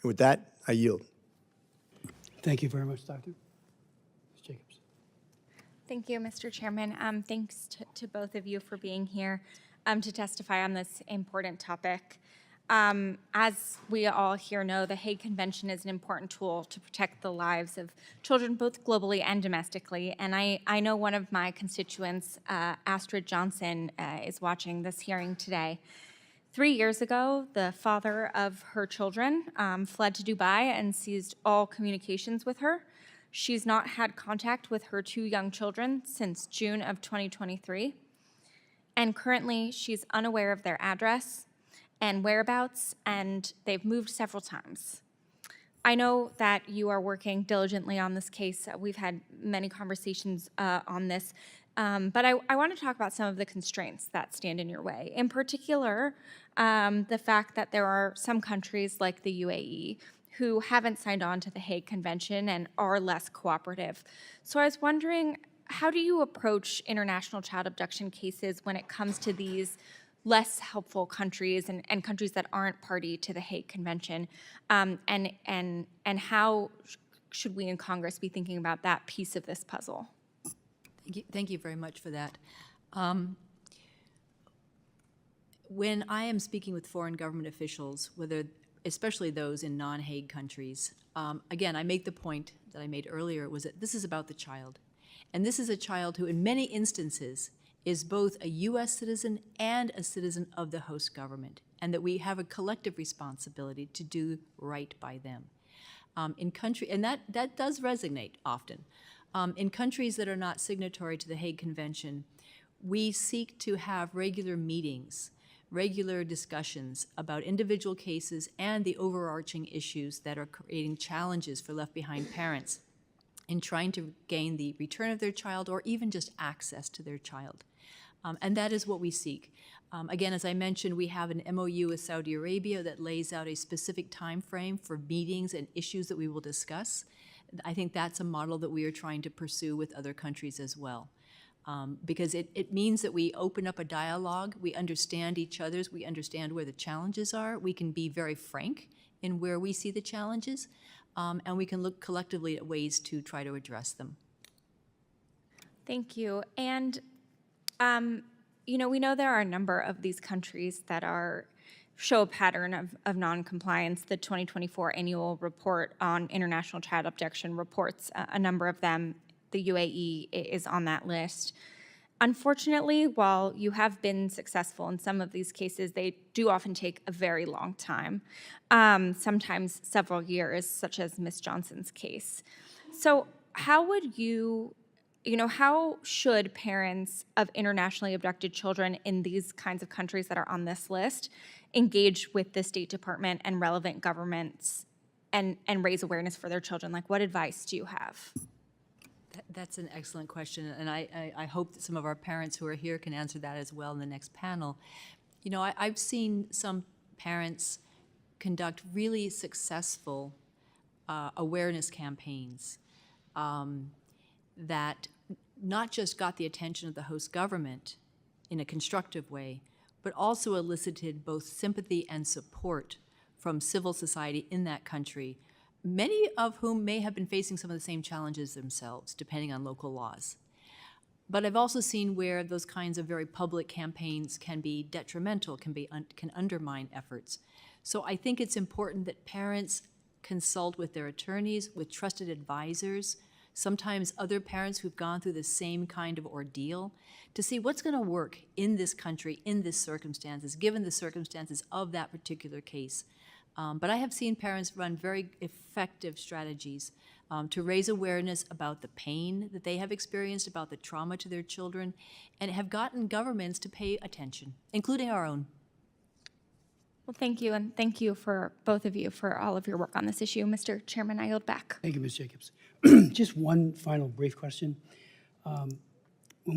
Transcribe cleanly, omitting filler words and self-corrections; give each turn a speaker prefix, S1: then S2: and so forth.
S1: With that, I yield.
S2: Thank you very much, Doctor. Ms. Jacobs.
S3: Thank you, Mr. Chairman. Thanks to both of you for being here to testify on this important topic. As we all here know, the Hague Convention is an important tool to protect the lives of children both globally and domestically. And I know one of my constituents, Astrid Johnson, is watching this hearing today. 3 years ago, the father of her children fled to Dubai and seized all communications with her. She's not had contact with her 2 young children since June of 2023. And currently, she's unaware of their address and whereabouts, and they've moved several times. I know that you are working diligently on this case. We've had many conversations on this, but I want to talk about some of the constraints that stand in your way. In particular, the fact that there are some countries like the UAE who haven't signed on to the Hague Convention and are less cooperative. So I was wondering, how do you approach international child abduction cases when it comes to these less helpful countries and countries that aren't party to the Hague Convention, and how should we in Congress be thinking about that piece of this puzzle?
S4: Thank you very much for that. When I am speaking with foreign government officials, especially those in non-Hague countries, again, I make the point that I made earlier, was that this is about the child. And this is a child who, in many instances, is both a U.S. citizen and a citizen of the host government, and that we have a collective responsibility to do right by them. And that does resonate often. In countries that are not signatory to the Hague Convention, we seek to have regular meetings, regular discussions about individual cases and the overarching issues that are creating challenges for left-behind parents in trying to gain the return of their child or even just access to their child. And that is what we seek. Again, as I mentioned, we have an MOU with Saudi Arabia that lays out a specific time frame for meetings and issues that we will discuss. I think that's a model that we are trying to pursue with other countries as well. Because it means that we open up a dialogue, we understand each other's, we understand where the challenges are, we can be very frank in where we see the challenges, and we can look collectively at ways to try to address them.
S3: Thank you. And you know, we know there are a number of these countries that show a pattern of non-compliance. The 2024 annual report on international child abduction reports a number of them. The UAE is on that list. Unfortunately, while you have been successful in some of these cases, they do often take a very long time, sometimes several years, such as Ms. Johnson's case. So how would how should parents of internationally abducted children in these kinds of countries that are on this list engage with the State Department and relevant governments and raise awareness for their children? Like, what advice do you have?
S4: That's an excellent question, and I hope that some of our parents who are here can answer that as well in the next panel. You know, I've seen some parents conduct really successful awareness campaigns that not just got the attention of the host government in a constructive way, but also elicited both sympathy and support from civil society in that country, many of whom may have been facing some of the same challenges themselves, depending on local laws. But I've also seen where those kinds of very public campaigns can be detrimental, can undermine efforts. So I think it's important that parents consult with their attorneys, with trusted advisors, sometimes other parents who've gone through the same kind of ordeal, to see what's going to work in this country, in this circumstances, given the circumstances of that particular case. But I have seen parents run very effective strategies to raise awareness about the pain that they have experienced, about the trauma to their children, and have gotten governments to pay attention, including our own.
S3: Well, thank you, and thank you for both of you for all of your work on this issue. Mr. Chairman, I yield back.
S2: Thank you, Ms. Jacobs. Just one final brief question.